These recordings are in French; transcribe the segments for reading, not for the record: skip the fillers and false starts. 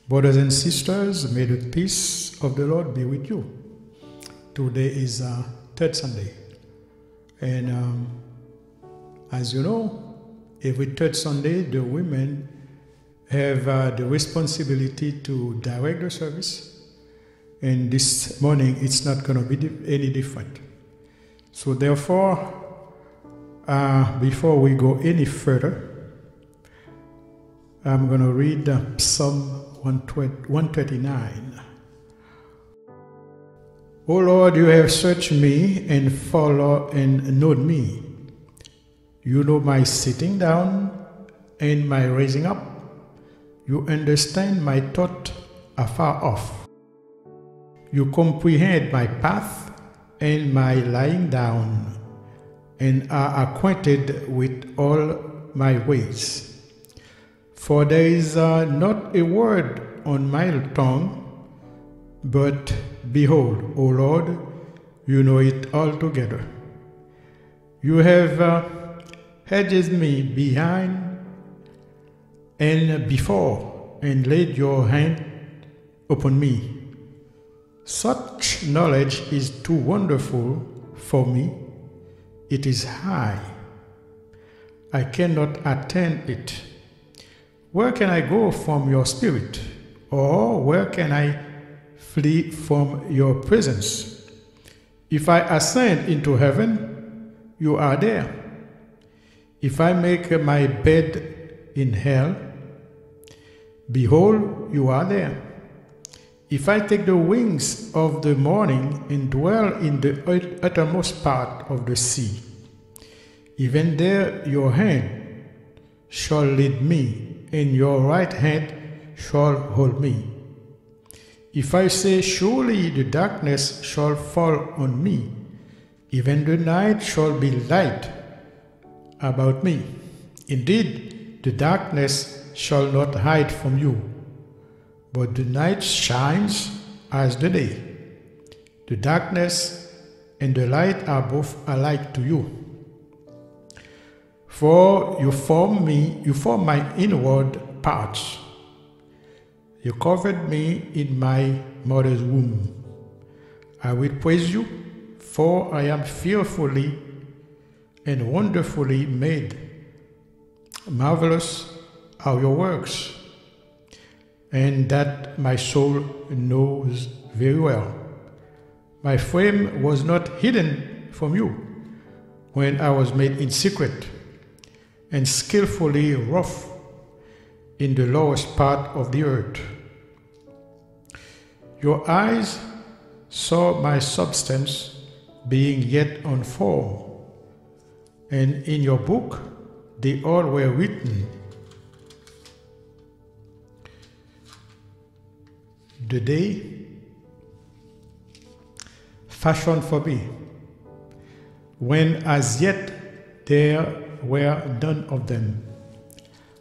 Brothers and sisters, may the peace of the Lord be with you. Today is third Sunday. And as you know, every third Sunday, the women have the responsibility to direct the service. And this morning, it's not going to be any different. So therefore, before we go any further, I'm going to read Psalm 139. O Lord, you have searched me and known me. You know my sitting down and my raising up. You understand my thought afar off. You comprehend my path and my lying down, and are acquainted with all my ways. For there is not a word on my tongue, but behold, O Lord, you know it altogether. You have hedged me behind and before, and laid your hand upon me. Such knowledge is too wonderful for me. It is high. I cannot attain it. Where can I go from your spirit? Or where can I flee from your presence? If I ascend into heaven, you are there. If I make my bed in hell, behold, you are there. If I take the wings of the morning and dwell in the uttermost part of the sea, even there your hand shall lead me, and your right hand shall hold me. If I say, surely the darkness shall fall on me, even the night shall be light about me. Indeed, the darkness shall not hide from you, but the night shines as the day. The darkness and the light are both alike to you. For you formed my inward parts. You covered me in my mother's womb. I will praise you, for I am fearfully and wonderfully made. Marvelous are your works, and that my soul knows very well. My frame was not hidden from you when I was made in secret and skillfully wrought in the lowest part of the earth. Your eyes saw my substance being yet unformed, and in your book they all were written, the day fashioned for me, when as yet there were none of them.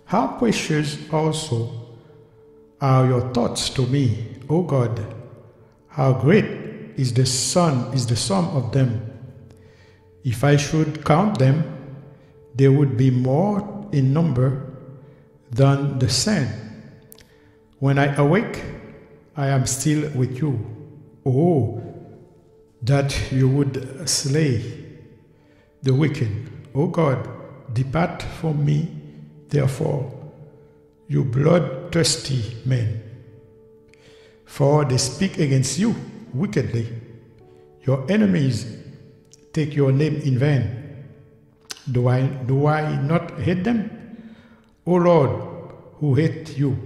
How precious also are your thoughts to me, O God! How great is the sum of them! If I should count them, they would be more in number than the sand. When I awake, I am still with you. Oh, that you would slay the wicked. O God, depart from me, therefore, you bloodthirsty men. For they speak against you wickedly. Your enemies take your name in vain. Do I not hate them? O Lord, who hate you?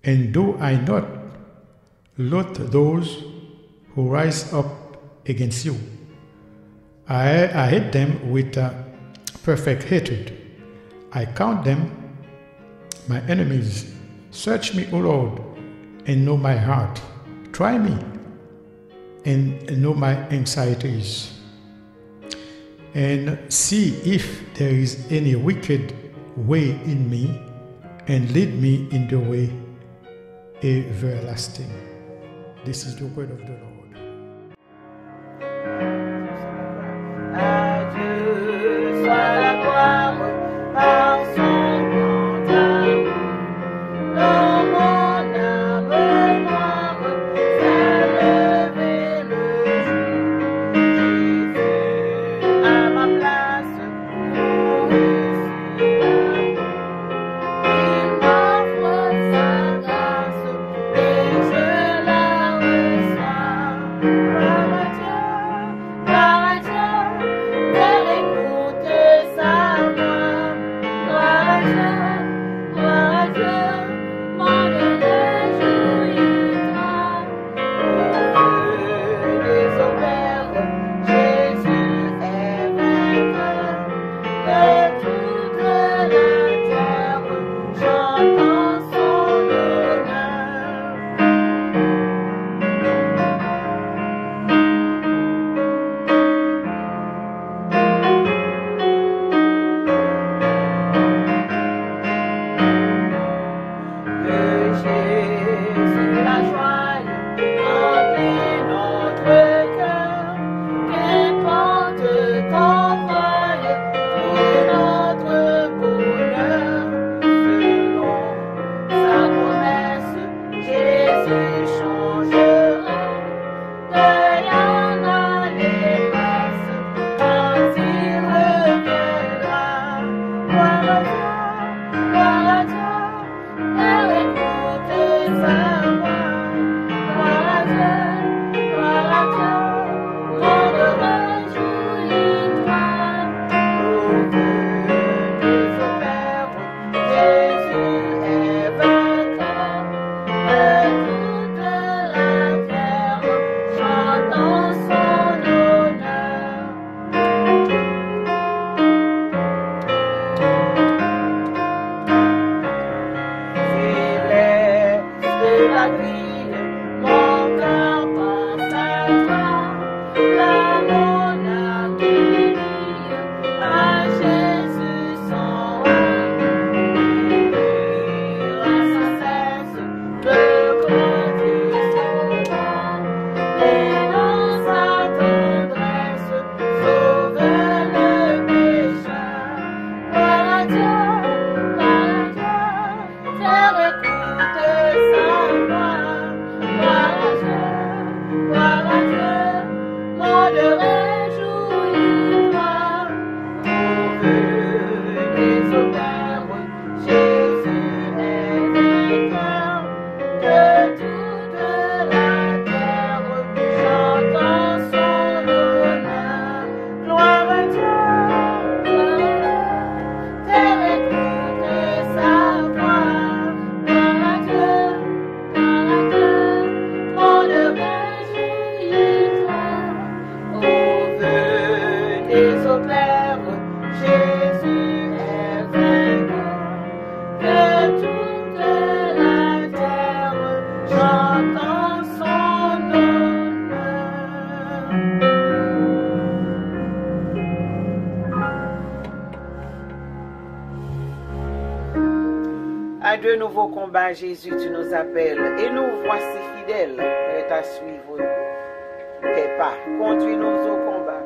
And do I not loathe those who rise up against you? I hate them with perfect hatred. I count them my enemies. Search me, O Lord, and know my heart. Try me and know my anxieties. And see if there is any wicked way in me, and lead me in the way everlasting. This is the word of the Lord. Adieu, sois la gloire par son grand amour, dans mon âme. À de nouveaux combats, Jésus, tu nous appelles et nous voici fidèles, prêts à suivre tes pas. Conduis-nous au combat.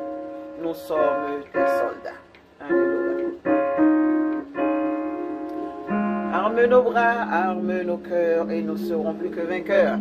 Nous sommes tes soldats. Alléluia. Arme nos bras, arme nos cœurs et nous serons plus que vainqueurs.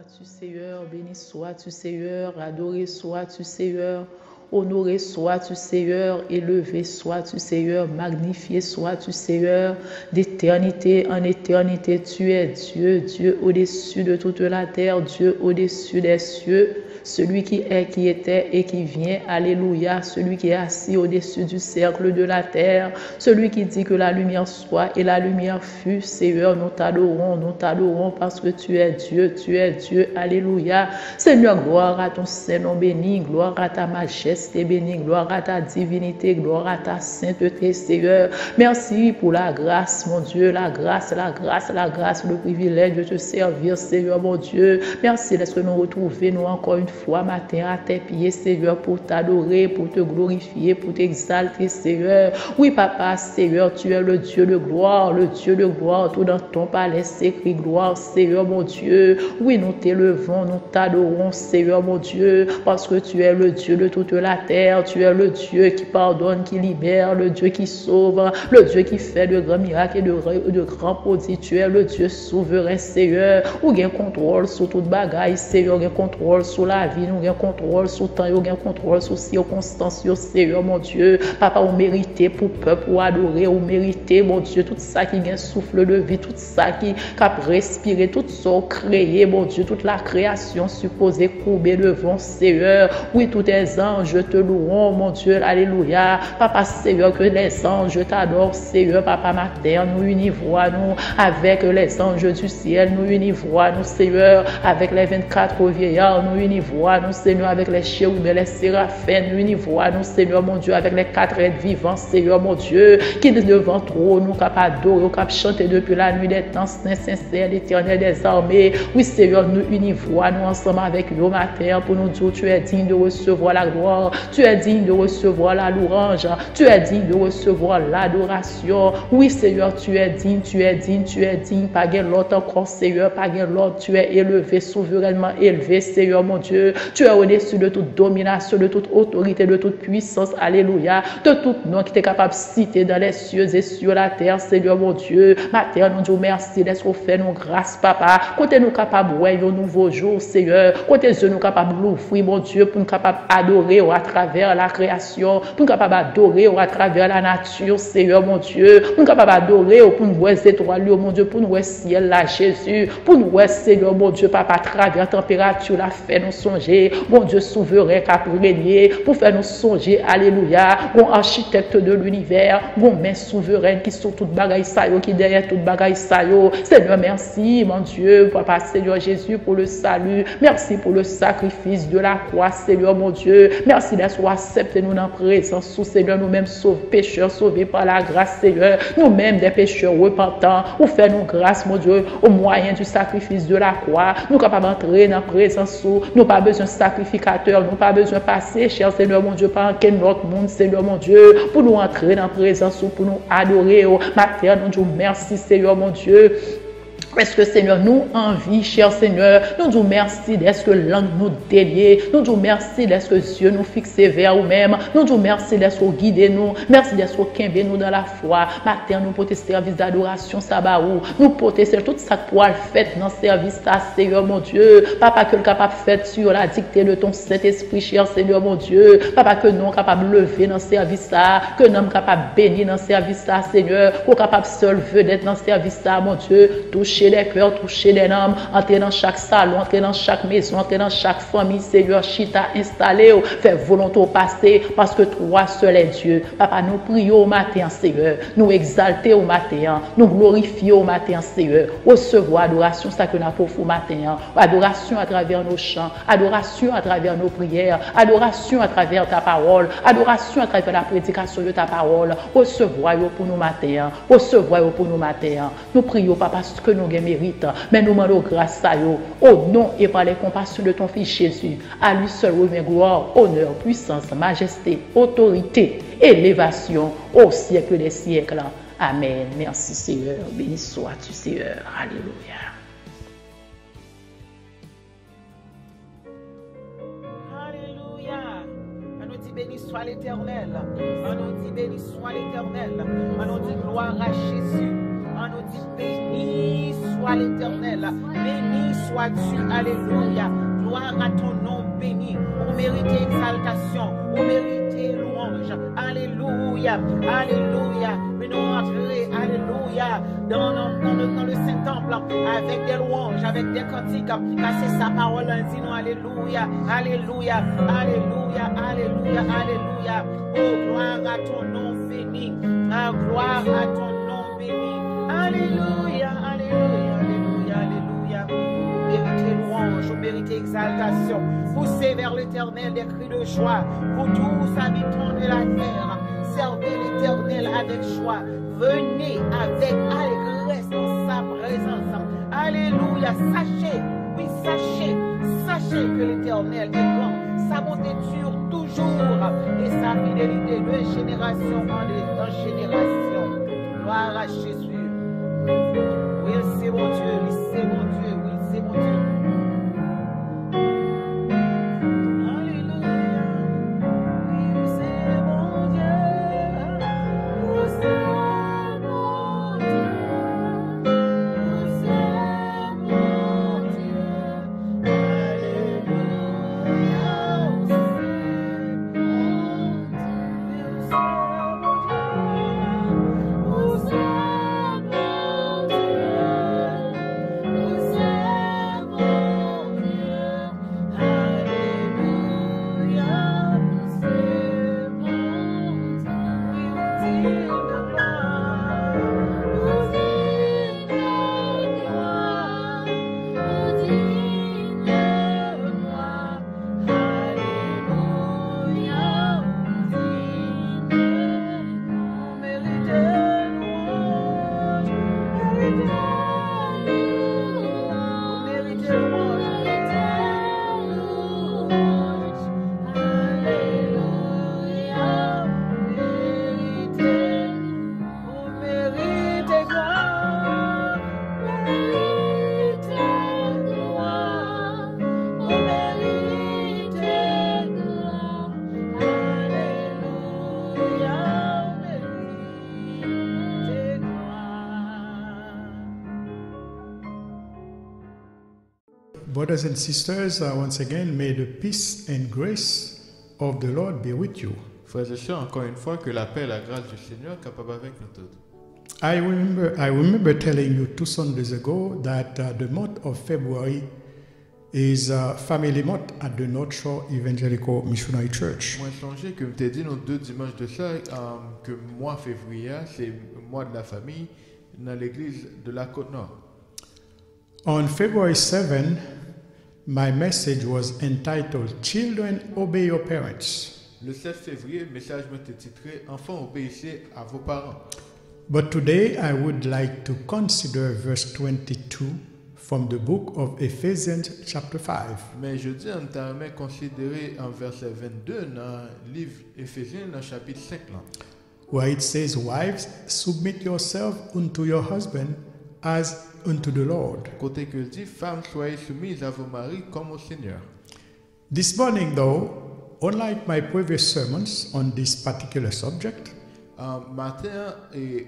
sois-tu, Seigneur. Béni sois-tu, Seigneur. Adoré sois-tu, Seigneur. Honoré sois-tu, Seigneur, élevé sois-tu, Seigneur, magnifié sois-tu, Seigneur, d'éternité en éternité, tu es Dieu, Dieu au-dessus de toute la terre, Dieu au-dessus des cieux. Celui qui est, qui était et qui vient, alléluia, celui qui est assis au-dessus du cercle de la terre, celui qui dit que la lumière soit et la lumière fut, Seigneur, nous t'adorons parce que tu es Dieu, alléluia. Seigneur, gloire à ton Saint-Nom béni, gloire à ta majesté béni, gloire à ta divinité, gloire à ta sainteté, Seigneur. Merci pour la grâce, mon Dieu, la grâce, le privilège de te servir, Seigneur, mon Dieu. Merci d'être nous retrouver, nous encore une fois matin à tes pieds, Seigneur, pour t'adorer, pour te glorifier, pour t'exalter, Seigneur. Oui, Papa, Seigneur, tu es le Dieu de gloire, tout dans ton palais s'écrit gloire, Seigneur, mon Dieu. Oui, nous t'élevons, nous t'adorons, Seigneur, mon Dieu, parce que tu es le Dieu de toute la terre, tu es le Dieu qui pardonne, qui libère, le Dieu qui sauve, le Dieu qui fait de grands miracles et de grands prodiges. Tu es le Dieu souverain, Seigneur, ou gain contrôle sur toute bagaille, Seigneur, gain contrôle sur la vie, nous gain contrôle sur temps, nous gain contrôle sur circonstances, Seigneur, mon Dieu. Papa, on mérite pour peuple, pour adorer, on mérite, mon Dieu, tout ça qui gain souffle de vie, tout ça qui cap respirer, tout ça créé, mon Dieu, toute la création supposée courbée devant, Seigneur. Oui, tous tes anges te loueront, mon Dieu, alléluia. Papa, Seigneur, que les anges t'adorent, Seigneur, Papa, matin, nous univons, nous, avec les anges du ciel, nous univons, nous, Seigneur, avec les 24 vieillards, nous univons, nous, Seigneur, avec les chérubins, les séraphins, nous univons, nous, Seigneur, mon Dieu, avec les 4 êtres vivants, Seigneur, mon Dieu, qui devant trop, nous, cap adorer, cap chanter depuis la nuit des temps, saint, sincère, l'éternel des armées. Oui, Seigneur, nous univons, nous, ensemble avec nous, matin, pour nous dire, tu es digne de recevoir la gloire, tu es digne de recevoir la louange, tu es digne de recevoir l'adoration. Oui, Seigneur, tu es digne, pas quel l'autre encore, Seigneur, pas quel l'autre, tu es élevé, souverainement élevé, Seigneur, mon Dieu, tu es au-dessus de toute domination, de toute autorité, de toute puissance, alléluia, de tout nom qui est capable de citer dans les cieux et sur la terre, Seigneur, mon Dieu. Matin, nous disons merci d'être fait nous grâce, Papa, côté nous capable de voir un nouveau jour, Seigneur, côté nous capable de l'ouvrir, mon Dieu, pour nous capable d'adorer à travers la création, pour nous capable d'adorer à travers la nature, Seigneur, mon Dieu, pour nous capable d'adorer pour nous voir les étoiles, mon Dieu, pour nous voir le ciel, là, Jésus, pour nous voir, Seigneur, mon Dieu, Papa, à travers la température, la fait nous songer, mon Dieu souverain, qui a régné, pour faire nous songer, alléluia, mon architecte de l'univers, mon main souveraine qui sont toutes bagailles saillots, qui derrière toutes bagailles saillots, Seigneur, merci, mon Dieu, Papa, Seigneur Jésus, pour le salut, merci pour le sacrifice de la croix, Seigneur, mon Dieu, merci d'être accepté nous dans la présence, sous Seigneur, nous-mêmes pécheurs, sauvés par la grâce, Seigneur, nous-mêmes des pécheurs repentants, ou faire nous grâce, mon Dieu, au moyen du sacrifice de la croix, nous capables d'entrer dans la présence, nous pas besoin de sacrificateur, nous pas besoin de passer, cher Seigneur, mon Dieu, par quel autre monde, Seigneur, mon Dieu, pour nous entrer dans la présence, pour nous adorer, matin, nous disons merci, Seigneur, mon Dieu. Est-ce que Seigneur, nous envie, cher Seigneur, nous disons merci d'être que langue nous délier, nous disons merci d'être que Dieu nous fixe vers nous-mêmes, nous disons merci d'être que guider nous, merci d'être que quimber nous dans la foi, matin nous porter service d'adoration sabaou, nous porter tout ça pour le faire dans le service ça, Seigneur mon Dieu, Papa que le capable faire sur la dictée de ton Saint-Esprit, cher Seigneur mon Dieu, Papa que nous capable lever dans le service ça, que nous capable bénir dans le service ça, Seigneur, qu'on capable seul vedette dans le service ça, mon Dieu, toucher les cœurs, toucher les âmes, entrer dans chaque salon, entrer dans chaque maison, entrer dans chaque famille, Seigneur, chita installé, faire volonté au passé, parce que toi seul est Dieu. Papa, nous prions au matin, Seigneur, nous exalter au matin, nous glorifier au matin, Seigneur, recevoir adoration, ça que nous avons au matin, adoration à travers nos chants, adoration à travers nos prières, adoration à travers ta parole, adoration à travers la prédication de ta parole, recevoir pour nous matin, recevoir pour nous matin. Nous prions, Papa, ce que nous mérite, mais nous demandons grâce à eux, au nom et par les compassions de ton Fils Jésus. À lui seul remet gloire, honneur, puissance, majesté, autorité, élévation au siècle des siècles. Amen. Merci Seigneur. Béni sois-tu Seigneur. Alléluia. Alléluia. On nous dit béni soit l'Éternel. On nous dit béni soit l'Éternel. On nous dit gloire à Jésus. On nous dit béni soit toi l'Éternel. Béni sois-tu, alléluia. Gloire à ton nom béni. On mérite exaltation, on mérite louange. Alléluia, alléluia. Mais nous entrer, alléluia, dans le Saint-Temple avec des louanges, avec des cantiques. Car c'est sa parole, dit nous, alléluia, alléluia, alléluia, alléluia, alléluia. Oh, gloire à ton nom béni. Ah, gloire à ton nom béni. Alléluia, alléluia, alléluia, alléluia. Vous méritez louange, vous méritez exaltation. Poussez vers l'Éternel des cris de joie. Vous tous habitants de la terre, servez l'Éternel avec joie. Venez avec allégresse dans sa présence. Alléluia. Sachez, oui, sachez que l'Éternel est grand. Sa bonté dure toujours et sa fidélité de génération en génération. Gloire à Jésus. Oui, c'est mon Dieu, oui, c'est mon Dieu, oui, c'est mon Dieu. Brothers and sisters, once again, may the peace and grace of the Lord be with you. Frères et sœurs, encore une fois, que la paix et la grâce du Seigneur capable avec nous tous. I remember telling you 2 Sundays ago that the month of February is family month at the North Shore Evangelical Missionary Church. Moi, songez que je t'ai dit nos 2 dimanches de ça, que mois février, c'est le mois de la famille dans l'église de la Côte-Nord. On February 7, my message was entitled Children, Obey Your Parents. Le 7 février, le message m'a été titré Enfants, obéissez à vos parents. But today I would like to consider verse 22 from the book of Ephesians chapter 5. Mais je dis, on t'a considéré en verset 22 dans le livre Éphésiens, dans le chapitre 5 là. Where it says, Wives, submit yourself unto your husband as unto the Lord. Côté que dit, femmes, soyez soumises à vos maris comme au Seigneur. This morning, though, unlike my previous sermons on this particular subject, matin, et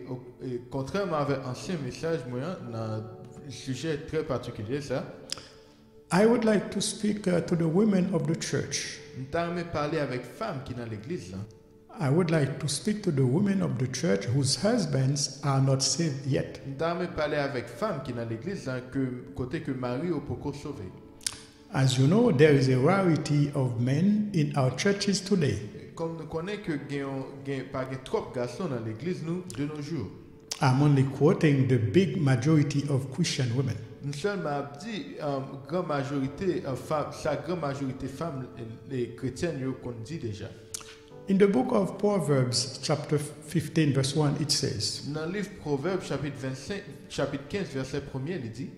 contrairement avec ancien message, moi, dans un sujet très particulier, ça, I would like to speak to the women of the church. nous t'aimerais parler avec femmes qui sont dans l'église. Là. I would like to speak to the women of the church whose husbands are not saved yet. Nous t'aimerais parler avec femmes qui sont dans l'église, là, côté que Marie au poko sauvé. As you know, there is a rarity of men in our churches today. Comme nous connaissons que pas trop de garçons dans l'église nous de nos jours. I'm only quoting the big majority of Christian women. Nous seulement m'a dit grande majorité femmes, sa grande majorité femmes les chrétiennes qu'on dit déjà. In the book of Proverbs, chapter 15, verse 1, it says, Dans le livre Proverbes, chapitre 15, verset 1er, il dit,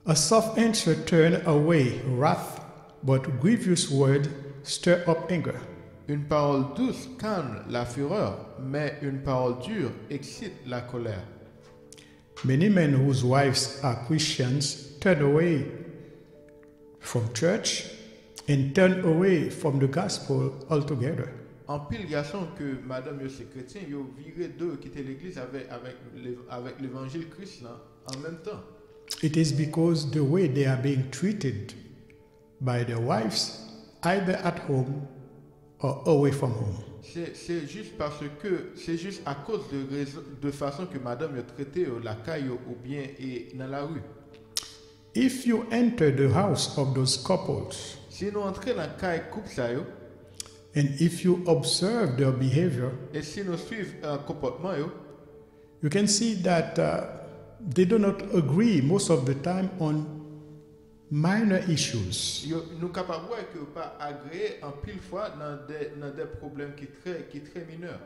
A soft answer turn away wrath, but grievous word stir up anger. Une parole douce calme la fureur, mais une parole dure excite la colère. Many men whose wives are Christians turn away from church and turn away from the gospel altogether. En pile garçon que madame yo c'est chrétien, yo viré deux quitter l'église avec l'évangile Christ là en même temps. It is because the way they are being treated by their wives, either at home or away from home. C'est juste parce que c'est juste à cause de façon que madame yo traité la caille ou bien et dans la rue. If you enter the house of those couples Si nous entrons dans la caille couple ça yo, and if you observe their behavior, et si nous suivons un comportement yo, you can see that they do not agree most of the time on minor issues. nous capables voir que pas agréé en pile fois dans des problèmes qui très mineurs.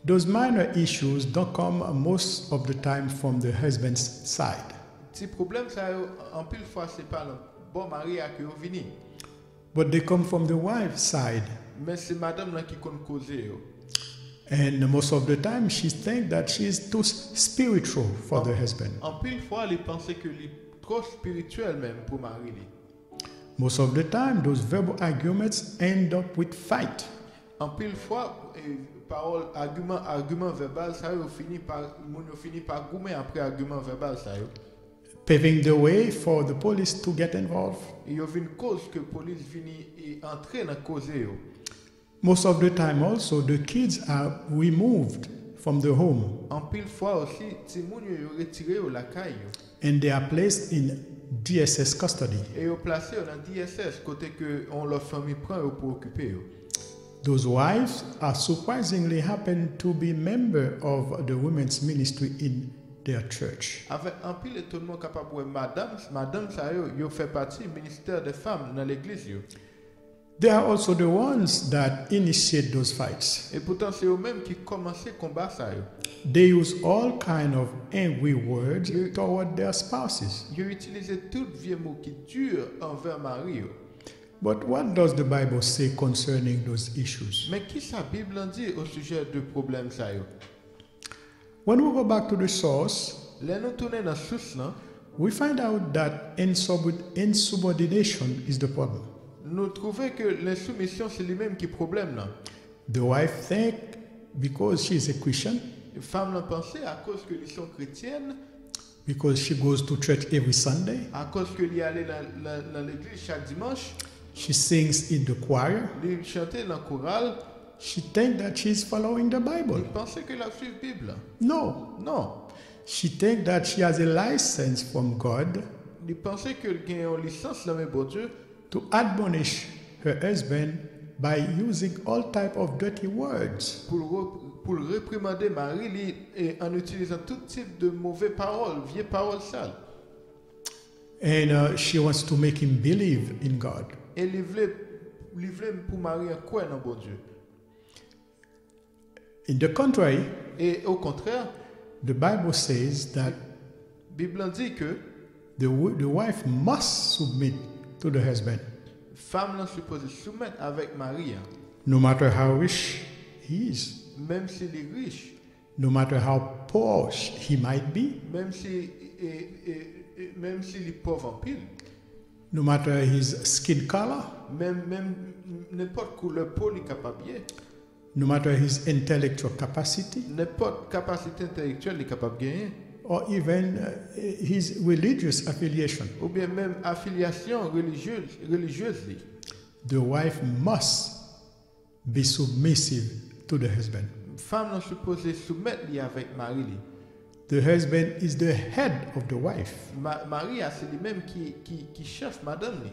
Those minor issues don't come most of the time from the husband's side, Ces problèmes ça yo, en pile fois c'est pas le bon mari à que yo vini, but they come from the wife's side. mais c'est madame là qui compte causer yo. And most of the time, she thinks that she is too spiritual for the husband. En pile fois elle pensait que les trop spirituel même pour mari li. Most of the time, those verbal arguments end up with fight. En pile fois parole argument verbal ça yo fini par goumer après argument verbal ça yo. Paving the way for the police to get involved. Et yo une cause que police vini et entrer dans cause yo. Most of the time also, the kids are removed from the home En pile fois aussi ti moun yo retiré yo la caille yo. and they are placed in DSS custody. Et yo placé yo dans DSS côté que on leur famille prend yo pour occuper yo. Those wives are surprisingly happen to be member of the women's ministry in their church. Avec un pile étonnement capable ouais, madame ça yo fait partie du ministère des femmes dans l'église yo. They are also the ones that initiate those fights. Et pourtant c'est eux-mêmes qui commençaient combat ça yo. They use all kind of angry words toward their spouses. Yo utilisé tout vieux mots qui durent envers mari yo. But what does the Bible say concerning those issues? Mais qui sa Bible en dit au sujet de problème ça yo? When we go back to the source, Là nous tourner dans source là, we find out that insubordination is the problem. nous trouvons que l'insoumission c'est lui-même qui problème là. The wife think because she is a Christian, Les femmes l'ont pensé à cause que ils sont chrétiennes, because she goes to church every Sunday, à cause que lui allait dans l'église chaque dimanche, she sings in the choir, lui chantait dans la chorale, she think that she is following the il Bible. pensait que la suivre Bible. No, Non, she think that she has a license from God il pensait que le gain une licence là mais bon Dieu to admonish her husband by using all type of dirty words. pour le réprimander Marie lui, et en utilisant tout type de mauvaises paroles, vieilles paroles sales. And she wants to make him believe in God. Et il voulait pour Marie un quoi dans bon Dieu. In the contrary, Et au contraire, the Bible says that la Bible dit que the wife must submit to the husband, femme n'est supposée soumettre avec Marie, hein. no matter how rich he is, Même s'il est riche, no matter how poor he might be, même s'il est pauvre en pile, no matter his skin color, même n'importe couleur peau il est capable bien, no matter his intellectual capacity, n'importe capacité intellectuelle il est capable de gagner, or even his religious affiliation. ou bien même affiliation religieuse. The wife must be submissive to the husband. Femme n'est supposée soumettre lui avec Marie. The husband is the head of the wife. Marie, c'est lui-même qui chef madame. Li.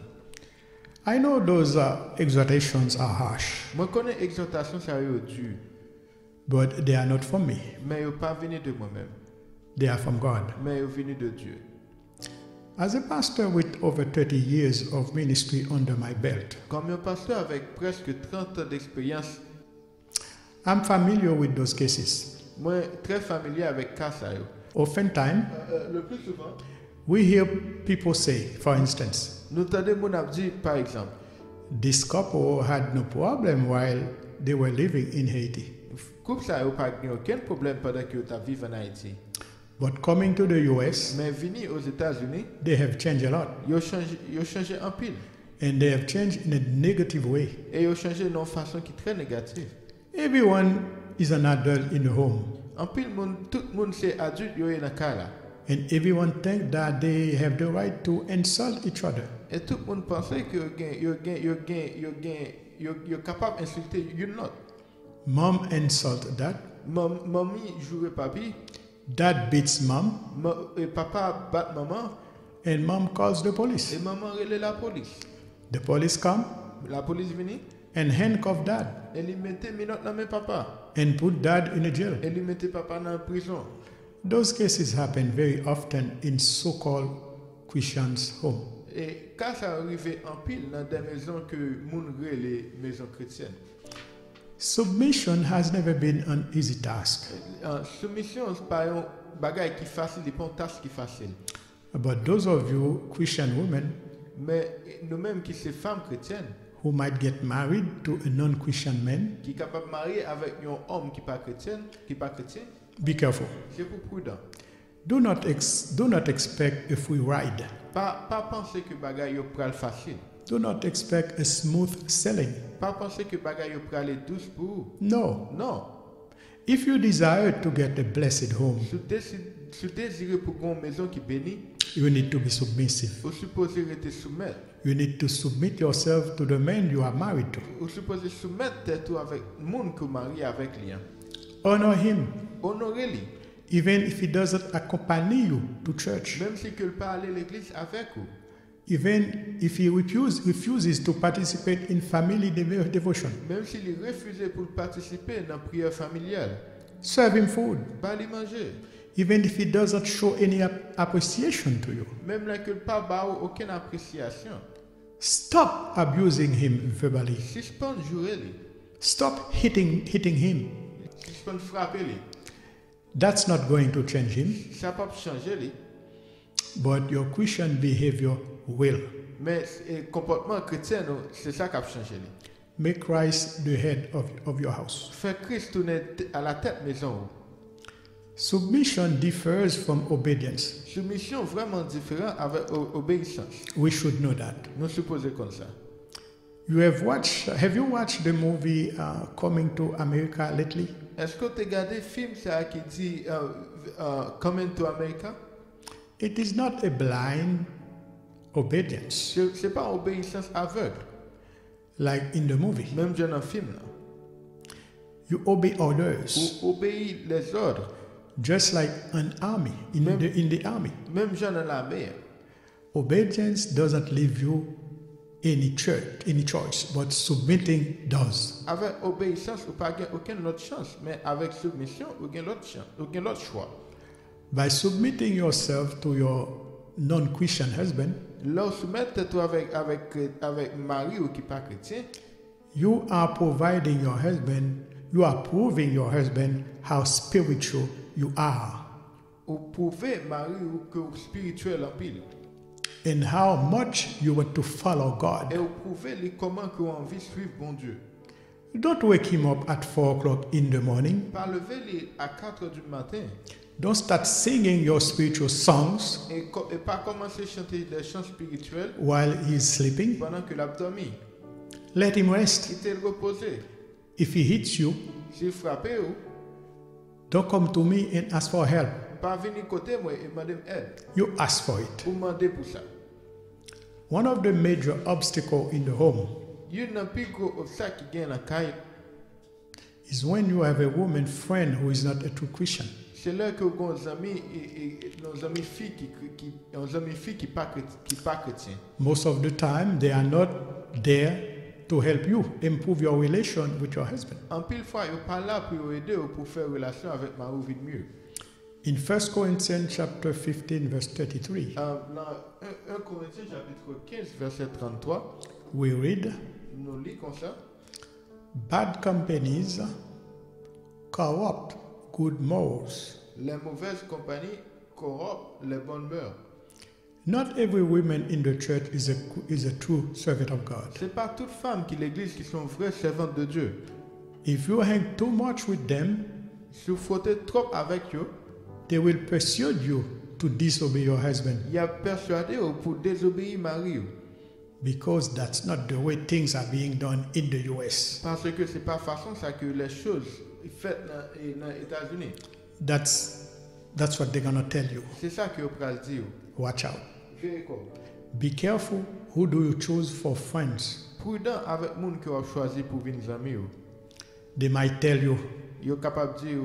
I know those exhortations are harsh, Moi, je connais exhortation sérieux dur, but they are not from me. mais ils ne pas venus de moi-même, They are from God. mais ils venus de Dieu. As a pastor with over 30 years of ministry under my belt, Comme un pasteur avec presque 30 ans d'expérience, I'm familiar with those cases. moi, très familier avec cas ça. Oftentimes, Le plus souvent, we hear people say, for instance, nous entendons mon dit, par exemple, this couple had no problem while they were living in Haiti. couple ça n'a pas aucun problème pendant que tu vis en Haïti. But coming to the US, Mais venu aux États-Unis, they have changed a lot. ils ont changé en pile. And they have changed in a negative way. Et ils ont changé d'une façon qui est très négative. Everyone is an adult in the home. En pile, tout le monde c'est adulte, ils sont dans le cas là. And everyone think that they have the right to insult each other. Et tout le monde pensait que ils sont capables d'insulter une autre. Mom insult dad. Mamie jouait papi. Dad beats mom. Et papa bat maman. And mom calls the police. Et maman relève la police. The police come La police vient. and handcuff dad Et lui mettait minute dans mes papa. and put dad in a jail. Et lui mettait papa dans la prison. Those cases happen very often in so-called Christians' home. Et quand ça arrivait en pile dans des maisons que moun les maisons chrétiennes. Submission has never been an easy task. Soumission c'est pas un bagage qui facile, c'est pas une tâche qui facile. But those of you Christian women Mais nous-mêmes qui sommes femmes chrétiennes, who might get married to a non-Christian man, qui sont capables de marier avec un homme qui n'est pas chrétien, be careful. c'est pour prudent. Do not expect a free ride. Pas penser que bagage yo pral facile. Do not expect a smooth sailing. Pas penser que bagage yo pral aller douce pour vous. No. Non. If you desire to get a blessed home, Si désirez pour une maison qui bénit, you need to be submissive. vous supposez rester soumettre. You need to submit yourself to the man you are married to. Vous supposez soumettre tête avec le monde que vous mariez avec lui. Honor him, Honorez-lui. even if he doesn't accompany you to church. Même si il pas aller à l'église avec vous. Even if he refuses to participate in family devotion. Même s'il refuse pour participer dans la prière familiale. Serve him food. Pas lui manger. Even if he doesn't show any appreciation to you. Même là que pas ba aucune appréciation. Stop abusing him verbally. Suspend jouer lui. Stop hitting him. Suspend frapper lui. That's not going to change him, Ça peut changer lui. but your Christian behavior will. Mais le comportement chrétien, c'est ça qui a changé lui. Make Christ the head of your house. Faire Christ tourner à la tête maison. Submission differs from obedience. Soumission vraiment différent avec obéissance. We should know that. Nous supposons comme ça. Have you watched the movie Coming to America lately? Est-ce que tu as regardé le film ça qui dit Coming to America? It is not a blind obedience C'est pas obéissance aveugle. like in the movie. Même dans un film là. You obey orders, Ou obéir les ordres. just like an army in the army. Même dans l'armée. Obedience doesn't leave you any choice, but submitting does. Avec obéissance, ou pas aucune autre chance, mais avec soumission, aucun autre choix. By submitting yourself to your non-Christian husband, Là, soumettre-toi avec mari ou qui pas chrétien, you are proving your husband how spiritual you are ou prouver mari ou que vous spirituel en pile. and how much you want to follow God. Et vous prouvez lui comment que vous avez envie de suivre bon Dieu. Don't wake him up at 4 o'clock in the morning. Pas lever lui à 4 heures du matin Don't start singing your spiritual songs et pas commencer à chanter des chants spirituels while he's sleeping. pendant que l'a dormi. Let him rest. Quittez le reposer. If he hits you, S'il frappe ou, don't come to me and ask for help. pas venir côté moi et demander aide. You ask for it. Ou demander pour ça. One of the major obstacles in the home Il y a un plus gros obstacle qui gagne la caille. is when you have a woman friend who is not a true Christian. C'est là que nos amis et nos amis filles qui pas chrétiens. Most of the time, they are not there to help you improve your relation with your husband. En pile fois, ils pas là pour aider ou pour faire relation avec ma vie mieux. In 1 Corinthians chapter 15, verse 33, Dans 1 Corinthiens chapitre 15 verset 33, we read, nous lisons comme ça. bad companies corrupt good morals. Les mauvaises compagnies corrompent les bonnes mœurs. Not every woman in the church is a true servant of God. C'est pas toutes femmes qui l'église qui sont vraies servantes de Dieu. If you hang too much with them, Si vous frottez trop avec eux, they will persuade you to disobey your husband. il y a persuadé pour désobéir Marie. Because that's not the way things are being done in the US. Parce que c'est pas façon ça que les choses faites dans les États-Unis. That's what they're gonna tell you. C'est ça que vous allez dire. Watch out. Faites quoi? Be careful who do you choose for friends. Prudent avec les gens que vous choisi pour venir amis. They might tell you, Vous êtes capable de dire,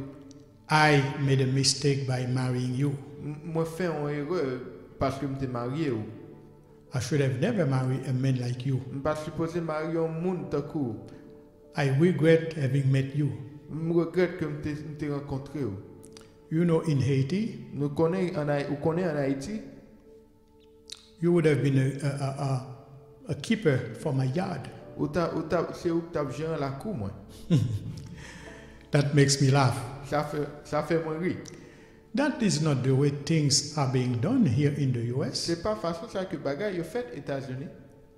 I made a mistake by marrying you. moi fait une erreur parce que je suis marié. I should have never married a man like you. Je ne suis pas supposé marier un monde de coup. I regret having met you. Je regrette que je t'ai rencontré. You know, in Haiti, Vous connaissez en Haïti, you would have been a keeper for my yard. c'est où tu as géré la cour, moi. That makes me laugh. Ça fait moi rire. That is not the way things are being done here in the US. C'est pas façon ça que bagaille est fait aux États-Unis.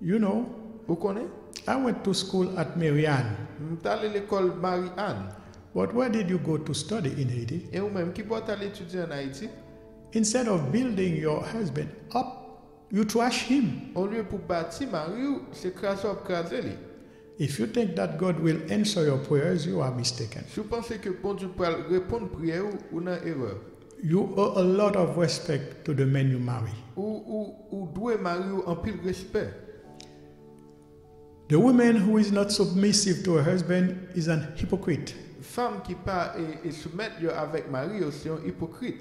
You know, Vous connaissez? I went to school at Marianne. Je suis allé à l'école Marie-Anne. But where did you go to study in Haiti? Et vous-même, qui peut aller étudier en Haïti? Instead of building your husband up, you trash him. Au lieu pour bâtir Marie, c'est craser ou craser lui. If you think that God will answer your prayers, you are mistaken. Si vous pensez que bon Dieu peut répondre à prière ou une erreur, You owe a lot of respect to the man you marry. ou doit marier en pile respect. The woman who is not submissive to her husband is an hypocrite. Femme qui pas et soumettre avec mari c'est un hypocrite.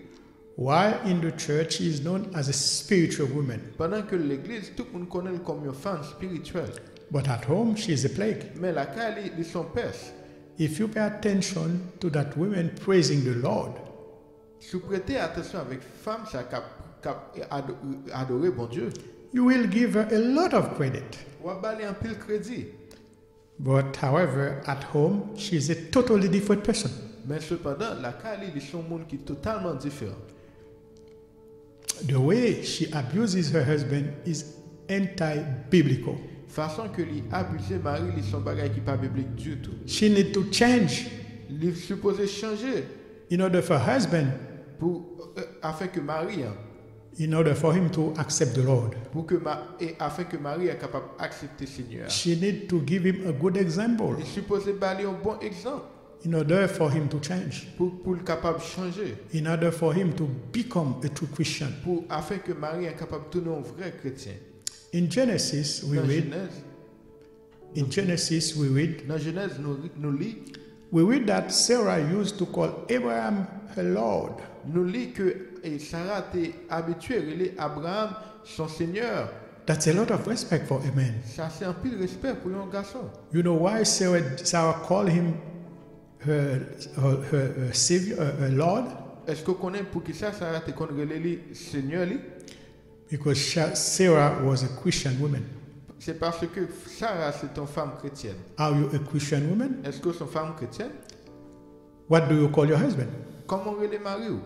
While in the church, she is known as a spiritual woman. Pendant que l'église, tout le monde connaît comme une femme spirituelle. But at home, she is a plague. Mais la Kali, ils sont peste. If you pay attention to that woman praising the Lord, Si vous prêtez attention avec femme, ça adorer bon Dieu. you will give her a lot of credit. Ou à baler un pile crédit. But however, at home, she is a totally different person. Mais cependant, la Kali, ils sont un monde qui est totalement différent. The way she abuses her husband is anti-biblical. Façon que les abuser Marie, ils sont bagailles qui pas biblique du tout. She needs to change Ils sont supposés changer in order for her husband, afin que Marie, in order for him to accept the Lord. afin que Marie est capable d'accepter le Seigneur. She needs to give him a good example Il est supposé balayer un bon exemple in order for him to change, pour le capable de changer, in order for him to become a true Christian. afin que Marie est capable de devenir un vrai chrétien. In Genesis, we read, Dans Genèse, nous lit that Sarah used to call Abraham her Lord. nous lit que Sarah était habituée à appeler Abraham son Seigneur. That's a lot of respect for a man. Ça c'est un pile respect pour un garçon. You know why Sarah called him her Savior, her Lord? Est-ce que vous connaissez pour qui ça Sarah te connaît le Seigneur lui? Because Sarah was a Christian woman. C'est parce que Sarah c'est une femme chrétienne. Are you a Christian woman? Est-ce que c'est une femme chrétienne? What do you call your husband? Comment on les marie?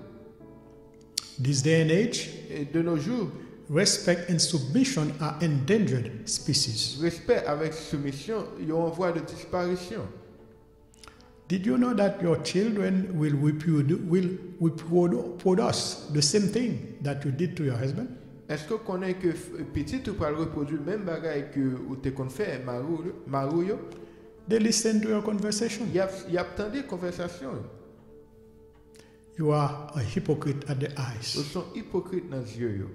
This day and age, Et de nos jours, respect and submission are endangered species. respect avec soumission, il y a une voie de disparition. Did you know that your children will reproduce the same thing that you did to your husband? Est-ce que vous connaissez que petit ou pas reproduire le même bagage que vous te fait Marouyo? They listen to your conversation. Il y a des conversations. You are a hypocrite at the eyes. Ils sont hypocrites dans les yeux.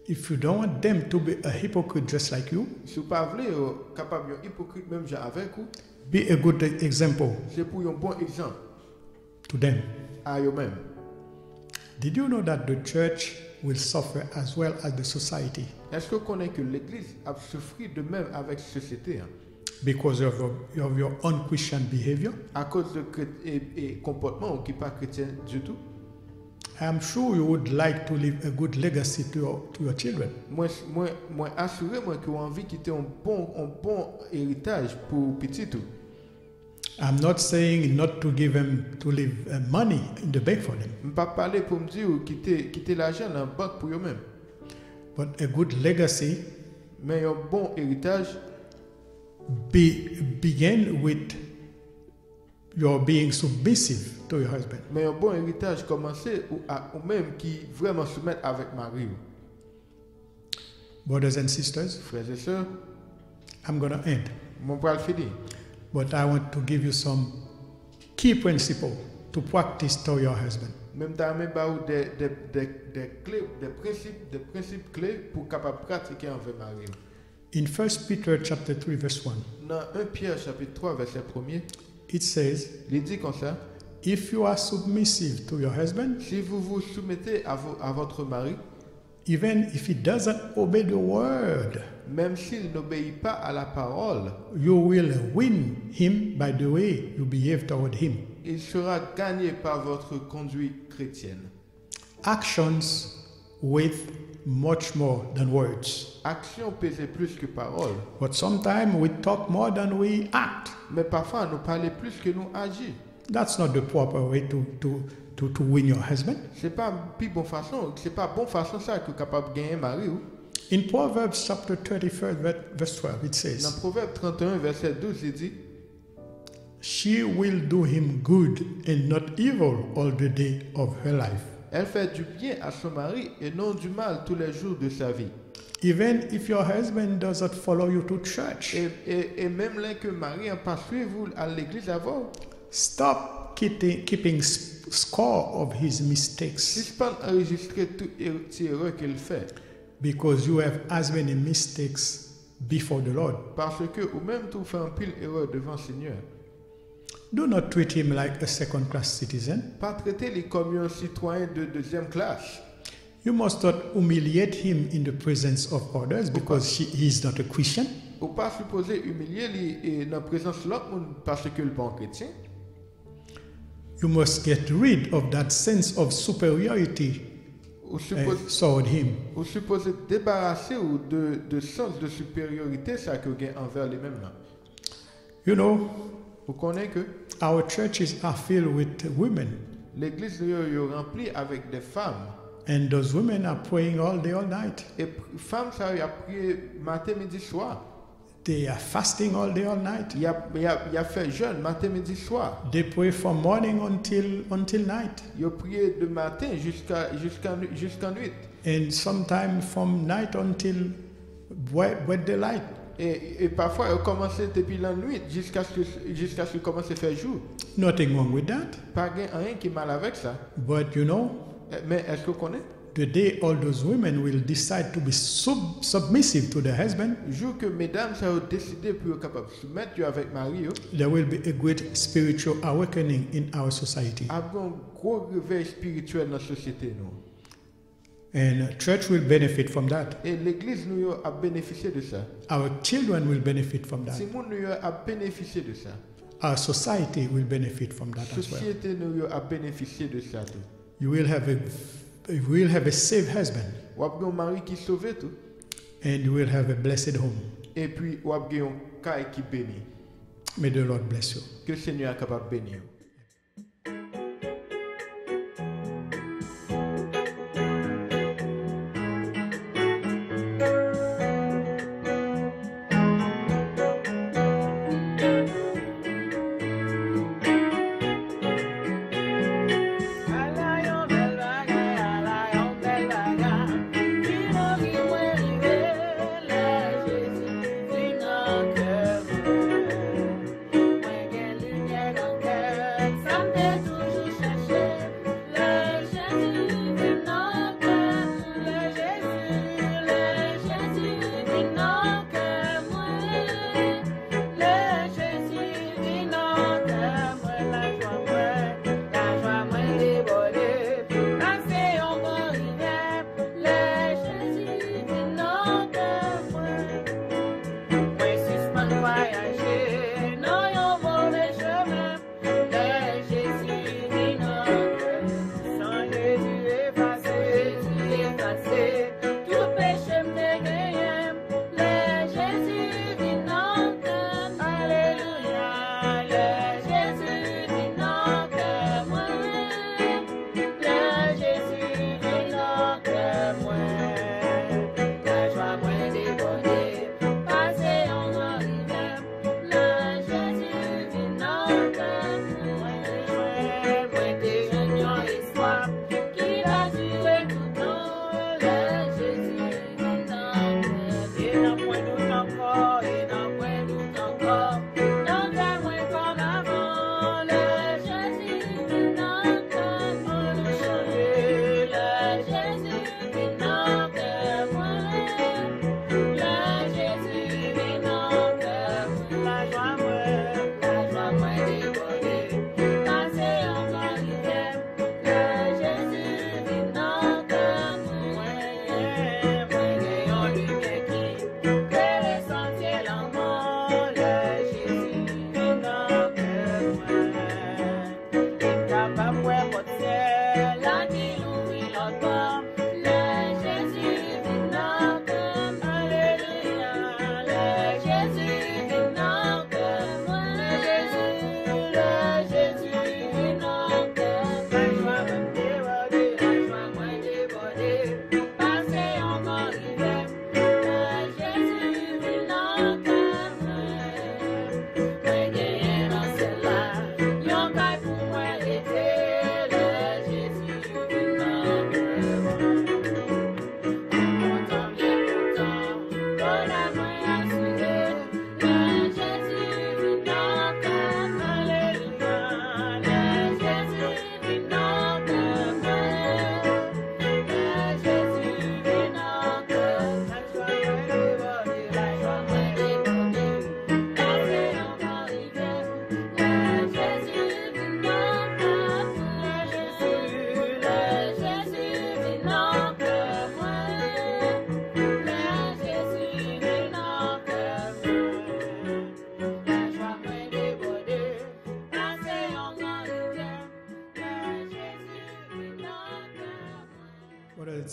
If you don't want them to be a hypocrite just like you, Si vous ne voulez pas capable d'être hypocrite même avec vous, be a good example c'est pour un bon exemple to them. à eux-mêmes. Did you know that the church will suffer as well as the society Est-ce que vous connaissez que l'Église a souffert de même avec la société because of your unchristian behavior? à cause de comportement qui n'est pas chrétien du tout? I am sure you would like to leave a good legacy to your children. Moi assurez-moi que vous avez envie de quitter un bon héritage pour petit tout. I'm not saying not to give them to leave money in the bank for them, Je ne pas parler pour me dire quitter l'argent dans la banque pour eux-mêmes. but a good legacy Mais un bon héritage begin with your being submissive to your husband. Mais un bon héritage commencer ou même qui vraiment soumettent avec Marie. Brothers and sisters, Frères et sœurs, I'm going to end. mon bras le finit. But I want to give you some key principles to practice to your husband. Même dans mes barreaux des clés, des principes clés pour capable pratiquer envers Marie. In 1 Peter chapter 3 verse 1, Dans 1 Pierre chapitre 3 verset 1er, it says, il dit comme ça, if you are submissive to your husband, si vous vous soumettez à votre mari, even if he doesn't obey the word, même s'il n'obéit pas à la parole, you will win him by the way you behave toward him. il sera gagné par votre conduite chrétienne. Actions with much more than words. Action pèse plus que parole, But sometimes we talk more than we act. mais parfois nous parlons plus que nous agissons. That's not the proper way to win your husband. C'est pas une bonne façon, c'est pas bonne façon ça que capable de gagner mari. Ou. In Proverbs chapter 31 verse 12, it Dans says, Proverbe 31 verset 12, il dit, she will do him good and not evil all the day of her life. elle fait du bien à son mari et non du mal tous les jours de sa vie. Even if your husband doesn't follow you to church, Et même là que Marie n'a pas suivi vous à l'église avant, stop keeping score of his mistakes, suspend enregistrer toute erreur qu'il fait. because you have as many mistakes before the Lord. Parce que, ou même tout fait un pile erreur devant le Seigneur. Do not treat him like a second-class citizen. Pas traiter les comme un citoyen de deuxième classe. You must not humiliate him in the presence of others because he is not a Christian. Ou pas supposer humilier lui dans la présence de l'autre monde parce que le bon chrétien. You must get rid of that sense of superiority Ou suppose, toward him. ou supposer débarrasser ou de sens de supériorité ça que gain envers les mêmes là. You know, Vous connaissez que our churches are filled with women, l'église est remplie avec des femmes. and those women are praying all day, all night. Et femmes, ça, il a prié matin, midi, soir. They are fasting all day, all night. Il a fait jeûne matin, midi, soir. They pray from morning until night, Il a prié de matin jusqu'à nuit. and sometimes from night until wet daylight. Et parfois, il a commencé depuis la nuit jusqu'à ce qu'il commence à faire jour. Nothing wrong with that. Pas rien qui est mal avec ça. But you know, Mais est-ce que vous connaissez? the day all those women will decide to be submissive to their husband, Le jour que mesdames ça ont décidé pour être capable de se mettre avec Marie, there will be a great spiritual awakening in our society. il y a un gros réveil spirituel dans la société. Nous. And church will benefit from that. Et l'église nous a bénéficié de ça. Our children will benefit from that. Si nous a bénéficié de ça. Our society will benefit from that La as well. société nous a bénéficié de ça. Tout. You will have a saved husband, Ou avez un mari qui sauve tout. and you will have a blessed home. Et puis, ou avez un cas qui bénit. May the Lord bless you. Que le Seigneur est capable de bénir.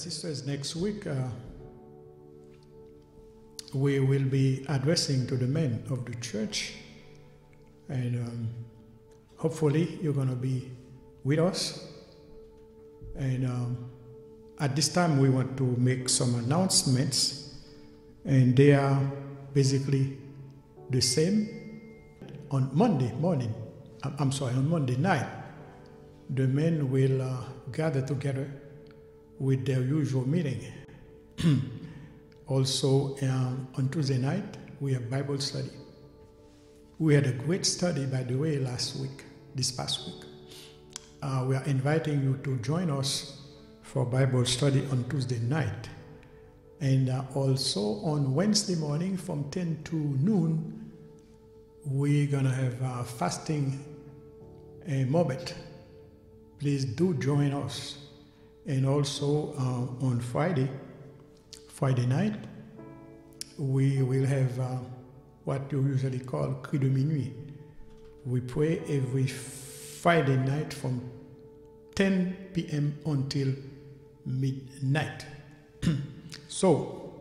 sisters, next week we will be addressing to the men of the church, and hopefully you're going to be with us. And at this time we want to make some announcements, and they are basically the same. On Monday morning, on Monday night, the men will gather together with their usual meeting. Also, on Tuesday night, we have Bible study. We had a great study, by the way, this past week. We are inviting you to join us for Bible study on Tuesday night. And also on Wednesday morning from 10 to noon, we're going to have a fasting moment. Please do join us. And also on Friday night, we will have what you usually call Cri de Minuit. We pray every Friday night from 10 p.m. until midnight. So,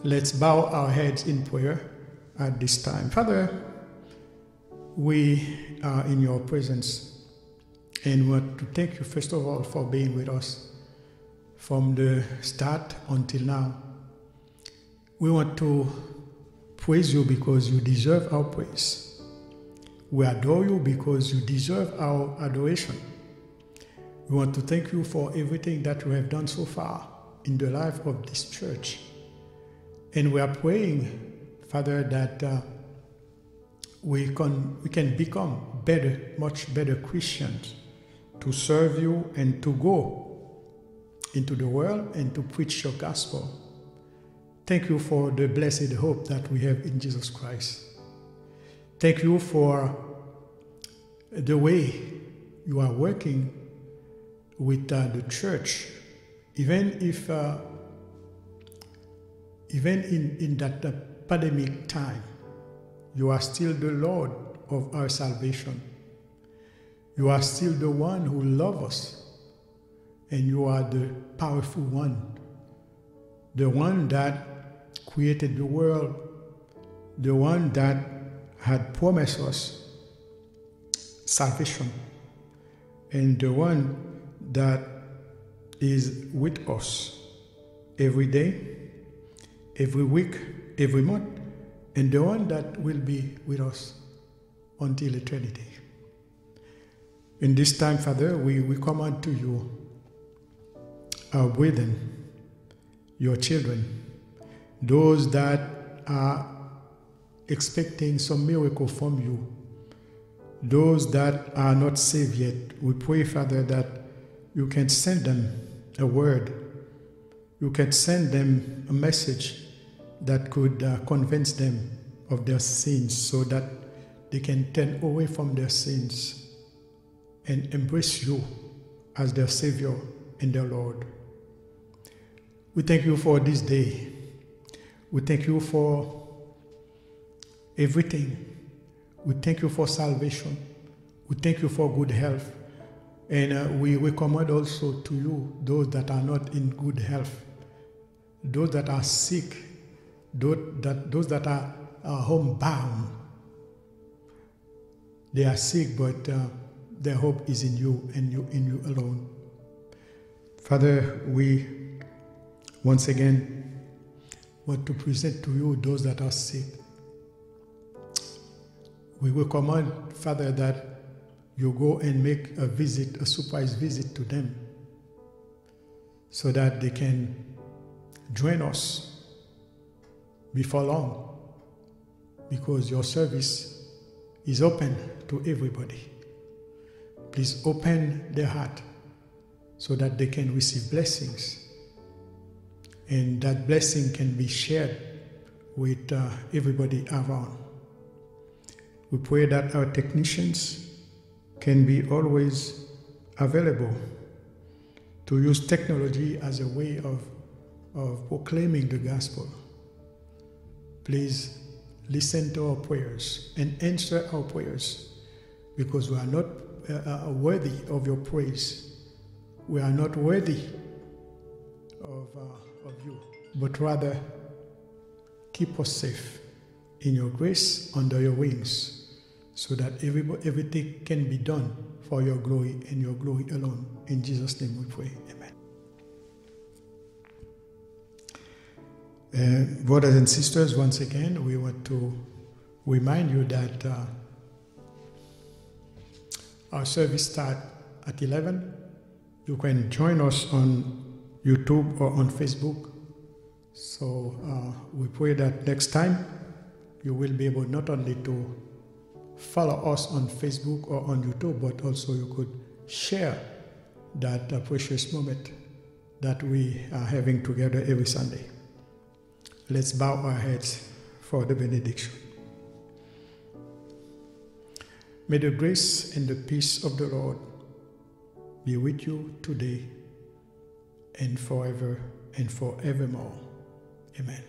let's bow our heads in prayer at this time. Father, we are in your presence, and we want to thank you first of all for being with us from the start until now. We want to praise you because you deserve our praise. We adore you because you deserve our adoration. We want to thank you for everything that you have done so far in the life of this church. And we are praying, Father, that we can become better, much better Christians to serve you and to go into the world and to preach your gospel. Thank you for the blessed hope that we have in Jesus Christ. Thank you for the way you are working with the church, even in that pandemic time. You are still the Lord of our salvation. You are still the one who loves us, and you are the powerful one, the one that created the world, the one that had promised us salvation, and the one that is with us every day, every week, every month, and the one that will be with us until eternity. In this time, Father, we come unto you, our brethren, your children, those that are expecting some miracle from you, those that are not saved yet. We pray, Father, that you can send them a word, you can send them a message that could convince them of their sins, so that they can turn away from their sins and embrace you as their Savior and their Lord. We thank you for this day. We thank you for everything. We thank you for salvation. We thank you for good health. And we recommend also to you those that are not in good health, those that are sick, those that are homebound. They are sick, but their hope is in you and in you alone. Father, we once again want to present to you those that are sick. We recommend, Father, that you go and make a visit, a surprise visit to them, so that they can join us before long, because your service is open to everybody. Please open their heart so that they can receive blessings, and that blessing can be shared with everybody around. We pray that our technicians can be always available to use technology as a way of proclaiming the gospel. Please listen to our prayers and answer our prayers, because we are not worthy of your praise. We are not worthy of you, but rather keep us safe in your grace, under your wings, so that everything can be done for your glory and your glory alone. In Jesus' name we pray. Amen. Brothers and sisters, once again, we want to remind you that our service starts at 11. You can join us on YouTube or on Facebook. So we pray that next time you will be able not only to follow us on Facebook or on YouTube, but also you could share that precious moment that we are having together every Sunday. Let's bow our heads for the benediction. May the grace and the peace of the Lord be with you today and forever and forevermore. Amen.